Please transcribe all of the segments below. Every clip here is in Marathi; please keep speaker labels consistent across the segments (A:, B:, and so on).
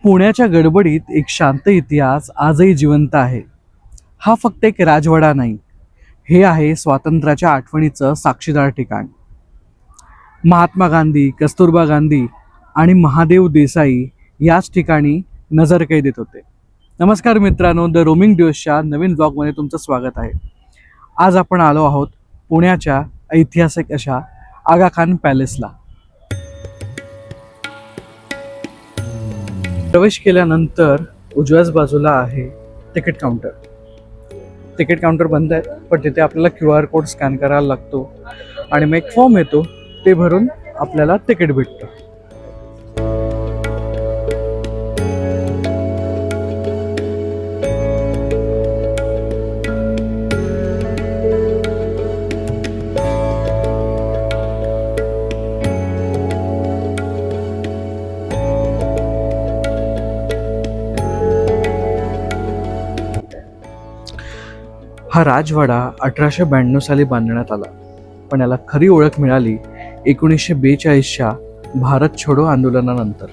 A: पुण्याच्या गडबडीत एक शांत इतिहास आजही जिवंत आहे. हा फक्त एक राजवाडा नाही, हे आहे स्वातंत्र्याच्या आठवणीचं साक्षीदार ठिकाण. महात्मा गांधी, कस्तुरबा गांधी आणि महादेव देसाई याच ठिकाणी नजरकैदेत होते. नमस्कार मित्रांनो, द रोमिंग ड्यूसच्या नवीन ब्लॉगमध्ये तुमचं स्वागत आहे. आज आपण आलो आहोत पुण्याच्या ऐतिहासिक अशा आगा खान पॅलेसला. प्रवेश केल्यानंतर उजव्याच बाजूला आहे तिकीट काउंटर. तिकीट काउंटर बंद आहे, पण तिथे आपल्याला QR कोड स्कॅन करायला लागतो आणि मग एक फॉर्म येतो, ते भरून आपल्याला तिकीट भेटतं. हा राजवाडा 1892 साली बांधण्यात आला, पण याला खरी ओळख मिळाली 1942च्या भारत छोडो आंदोलनानंतर.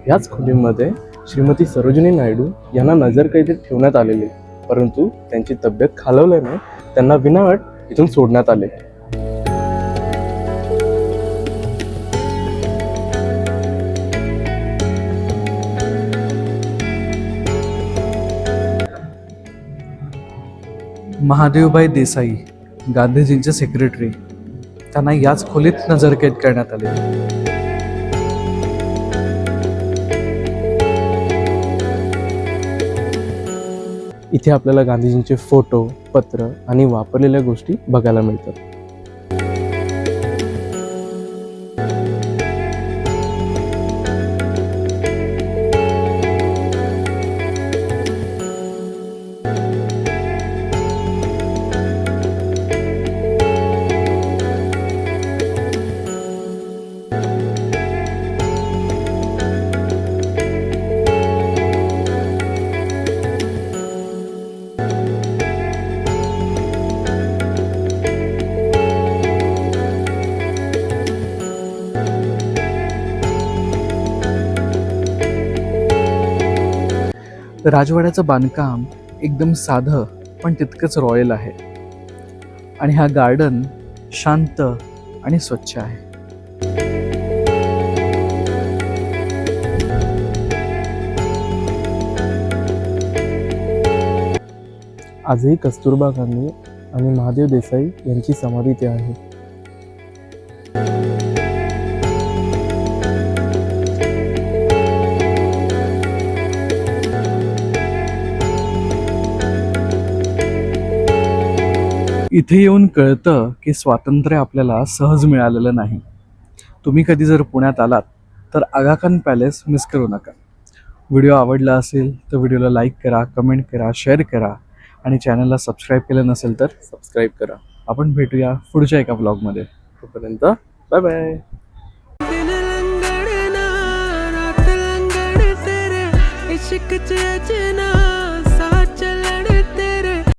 B: याच खोलीमध्ये श्रीमती सरोजिनी नायडू यांना नजरकैदेत ठेवण्यात आलेले, परंतु त्यांची तब्येत खालावल्याने त्यांना विनाअट इथून सोडण्यात आले.
A: महादेवभाई देसाई, गांधीजींचे सेक्रेटरी, त्यांना याच खोलीत नजरकैद करण्यात आले.
B: इथे आपल्याला गांधीजींचे फोटो, पत्र आणि वापरलेल्या गोष्टी बघायला मिळतात.
A: राजवाड्याचं बांधकाम एकदम साधं पण तितकंच रॉयल आहे, आणि हा गार्डन शांत आणि स्वच्छ आहे.
B: आजही कस्तुरबा गांधी आणि महादेव देसाई यांची समाधी इथे आहे.
A: इथे येऊन कळतं की स्वातंत्र्य आपल्याला सहज मिळालेलं नाही. तुम्ही कधी जर पुण्यात आलात तर आगा खान पॅलेस मिस करू नका. व्हिडिओ आवडला असेल तर व्हिडिओला लाईक करा, कमेंट करा, शेअर करा आणि चॅनलला सबस्क्राईब केलं नसेल तर
B: सबस्क्राईब करा.
A: आपण भेटूया पुढच्या एका ब्लॉगमध्ये.
B: तोपर्यंत बाय बाय.
C: इश्क च अजना